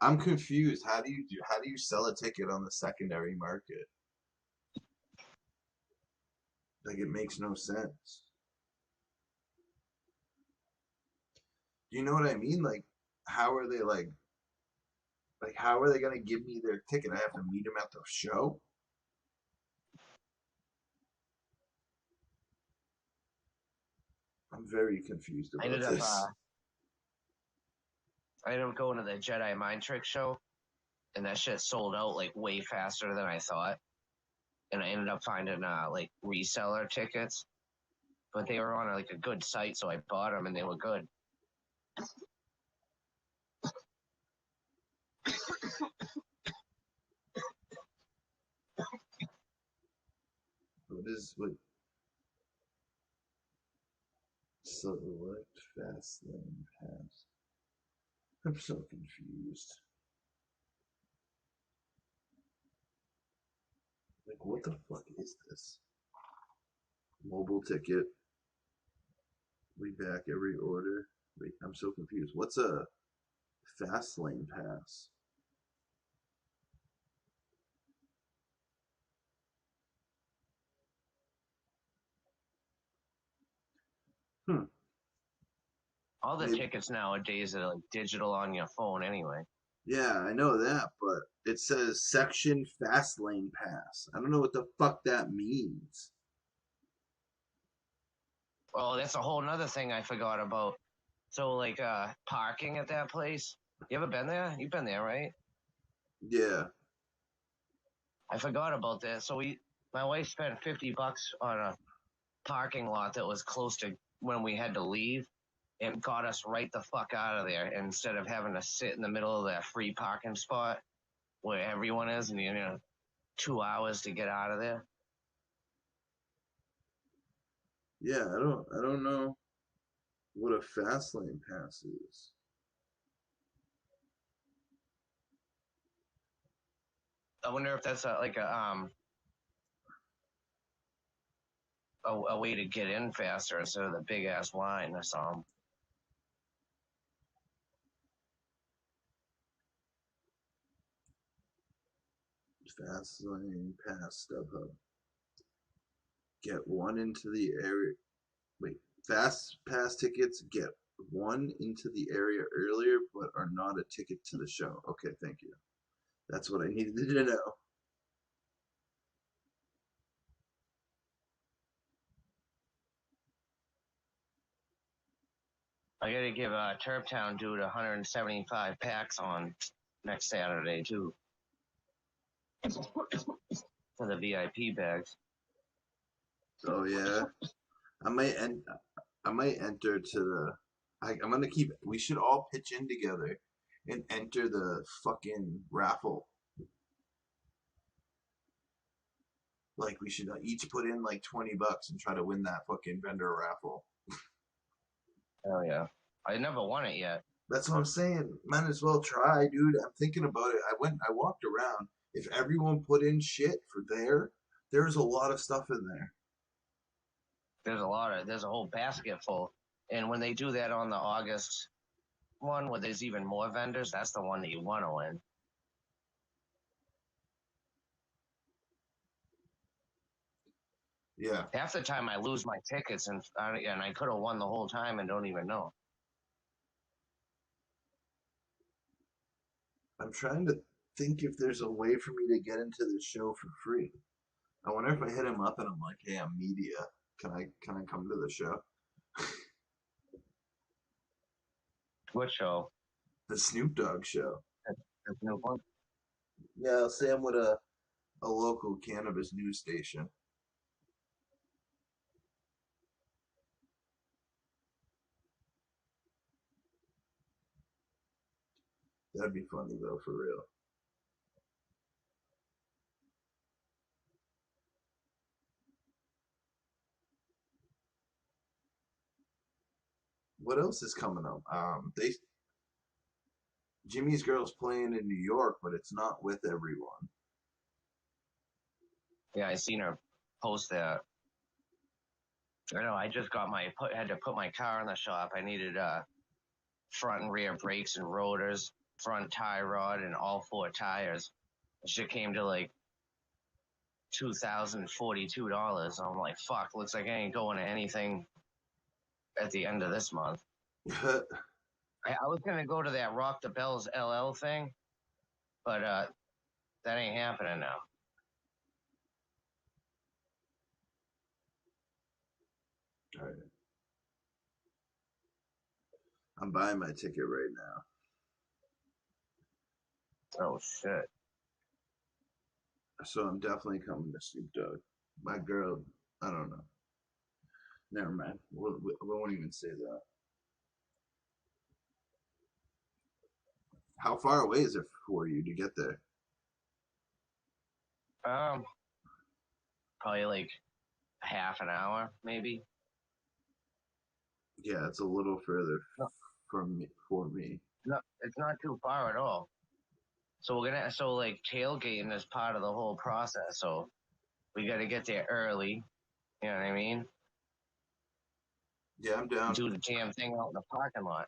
I'm confused. How do you sell a ticket on the secondary market? Like, it makes no sense. Do you know what I mean? Like, how are they how are they gonna give me their ticket? I have to meet them at the show. I'm very confused I about ended up this. I ended up going to the Jedi Mind Trick show, and that shit sold out like way faster than I thought. And I ended up finding like reseller tickets, but they were on like a good site, so I bought them and they were good. What select fast lane pass? I'm so confused. Like, what the fuck is this? Mobile ticket. We back every order. Wait, I'm so confused. What's a fast lane pass? Hmm. All the Maybe, tickets nowadays are like digital on your phone anyway. yeah, I know that, but it says section fast lane pass. I don't know what the fuck that means. Oh, that's a whole nother thing I forgot about. So like parking at that place. You ever been there? You've been there, right? Yeah. I forgot about that. So my wife spent $50 on a parking lot that was close to when we had to leave. It got us right the fuck out of there instead of having to sit in the middle of that free parking spot where everyone is, and 2 hours to get out of there. Yeah, I don't know what a fast lane pass is. I wonder if that's a way to get in faster instead of the big ass line or something. Fast lane pass StubHub. Get one into the area. Wait, fast pass tickets get one into the area earlier, but are not a ticket to the show. Okay, thank you. That's what I needed to know. I gotta give Turptown dude 175 packs on next Saturday too for the VIP bags. Oh yeah, I might en- I might enter to the. I'm gonna keep. We should all pitch in together and enter the fucking raffle. Like we should each put in like $20 and try to win that fucking vendor raffle. Oh yeah, I never won it yet. That's what I'm saying. Might as well try, dude. I'm thinking about it. I walked around. If everyone put in shit for there's a lot of stuff in there. There's a whole basket full, and when they do that on the August, one where there's even more vendors, that's the one that you want to win. Yeah. Half the time I lose my tickets and I could have won the whole time and don't even know. I'm trying to think if there's a way for me to get into the show for free. I wonder if I hit him up and I'm like, "Hey, I'm media. Can I come to the show?" What show? The Snoop Dogg show. There's no one. Yeah, I'll say I'm with a local cannabis news station. That'd be funny though, for real. What else is coming up? They Jimmy's Girl's playing in New York, but it's not with everyone. Yeah, I seen her post that. I know. I just got had to put my car in the shop. I needed front and rear brakes and rotors, front tie rod, and all 4 tires. It shit came to like $2,042. I'm like, fuck. Looks like I ain't going to anything at the end of this month. I was gonna go to that Rock the Bells LL thing, but that ain't happening now. All right. I'm buying my ticket right now. Oh shit. So I'm definitely coming to Snoop Dogg. My girl, I don't know. Never mind. We won't even say that. How far away is it for you to get there? Probably like half an hour, maybe. Yeah, it's a little further No, for me. no, it's not too far at all. So like tailgating is part of the whole process. So we got to get there early. You know what I mean? Yeah, I'm down. Do the damn thing out in the parking lot.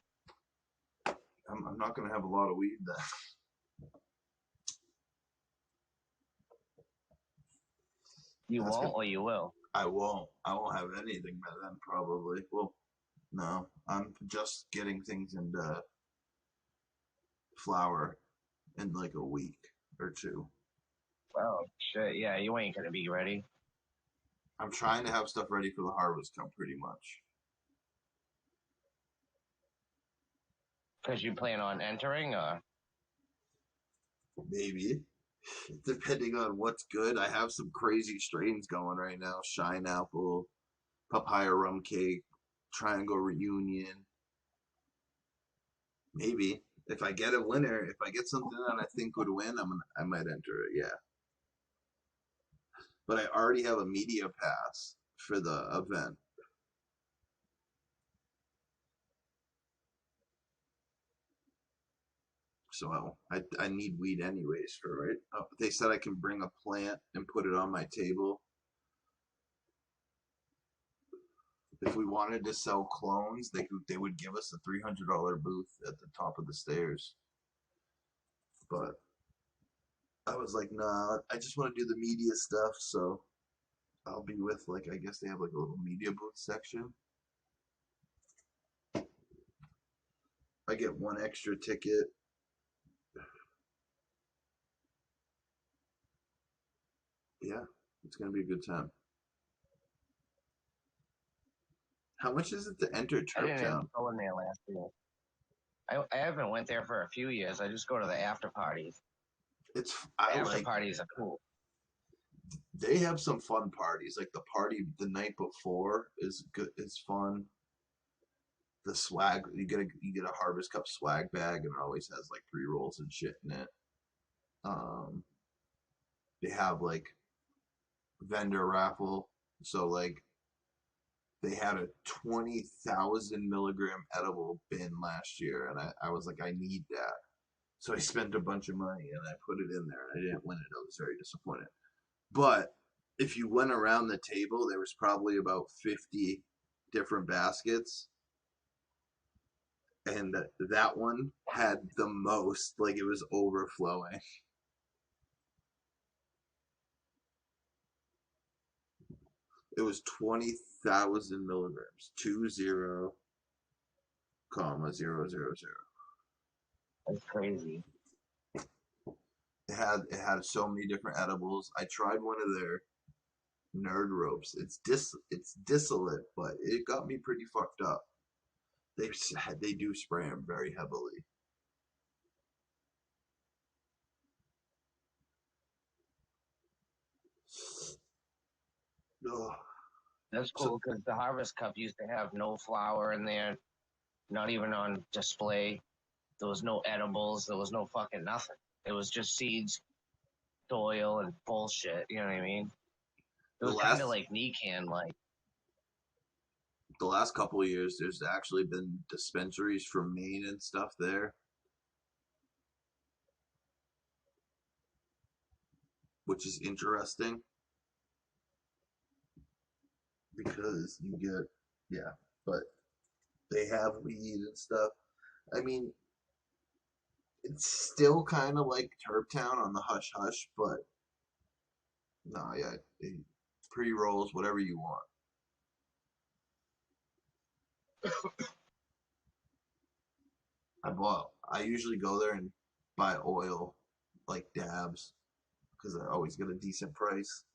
I'm not gonna have a lot of weed then. You That's won't good. or you will? I won't. I won't have anything by then, probably. Well, no, I'm just getting things into flour in like a week or two. Oh shit! Yeah, you ain't gonna be ready. I'm trying to have stuff ready for the harvest come pretty much. Cause you plan on entering, or Maybe. Depending on what's good. I have some crazy strains going right now. Shine apple, papaya rum cake, triangle reunion. Maybe. If I get a winner, if I get something that I think would win, I might enter it, yeah. But I already have a media pass for the event. So I need weed anyways for it. They said I can bring a plant and put it on my table. If we wanted to sell clones, they would give us a $300 booth at the top of the stairs. But I was like, nah, I just want to do the media stuff. So I'll be with like I guess they have like a little media booth section. I get one extra ticket. Yeah, it's gonna be a good time. How much is it to enter I didn't end Turptown? up going there last year. I haven't went there for a few years. I just go to the after parties. It's The I after like parties are cool. they have some fun parties. Like the party the night before is good. It's fun. The swag you get a Harvest Cup swag bag and it always has like pre rolls and shit in it. Um, they have like vendor raffle. So like they had a 20,000 milligram edible bin last year, and I was like, I need that. So I spent a bunch of money and I put it in there, and I didn't win it. I was very disappointed. But if you went around the table, there was probably about 50 different baskets, and that one had the most, like it was overflowing. It was 20,000 milligrams, 20,000. That's crazy. It had so many different edibles. I tried one of their nerd ropes. It's distillate, but it got me pretty fucked up. They do spray them very heavily. Oh, That's so cool because the Harvest Cup used to have no flour in there, not even on display. There was no edibles. There was no fucking nothing. It was just seeds, soil, and bullshit. You know what I mean? It the was kind of last like Nican, like. the last couple of years, there's actually been dispensaries from Maine and stuff there, which is interesting because you get, yeah, but they have weed and stuff. I mean, it's still kind of like Turp Town on the hush hush, but no, yeah, pre rolls, whatever you want. I usually go there and buy oil, like dabs, because I always get a decent price.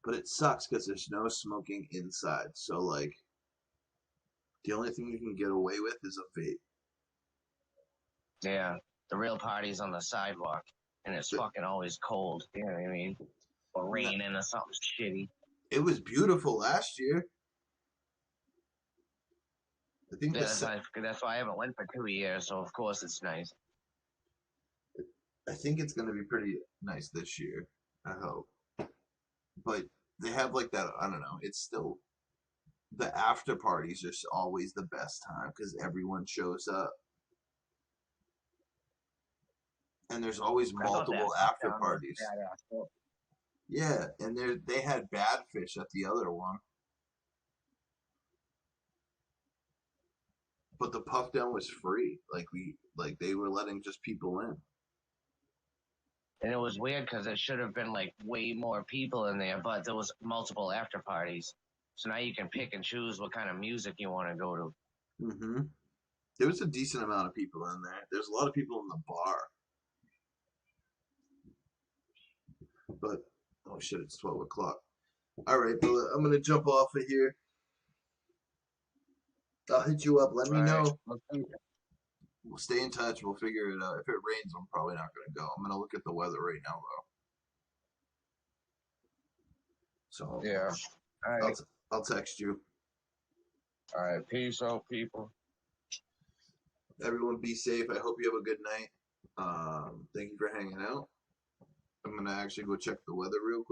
But it sucks because there's no smoking inside. So, like, the only thing you can get away with is a vape. Yeah, the real party's on the sidewalk, and it's fucking always cold. You know what I mean? Or raining or something shitty. It was beautiful last year. I think Yeah, that's why I haven't went for 2 years. So of course it's nice. I think it's going to be pretty nice this year. I hope. But they have like that. I don't know. It's still the after parties are always the best time because everyone shows up, and there's always I thought that multiple Puck after Down was parties. badass. Too. Yeah, and they had bad fish at the other one, but the puff down was free. Like they were letting just people in. And it was weird because it should have been like way more people in there, but there was multiple after parties. So now you can pick and choose what kind of music you want to go to. Mm-hmm. There was a decent amount of people in there. There's a lot of people in the bar, but oh shit, it's 12 o'clock. All right, Billa, I'm gonna jump off of here. I'll hit you up. Let All me right. know. We'll stay in touch. We'll figure it out. If it rains, I'm probably not gonna go. I'm gonna look at the weather right now though. So Yeah. All I'll right. I'll text you. All right. Peace out, people. Everyone, be safe. I hope you have a good night. Thank you for hanging out. I'm gonna actually go check the weather real quick.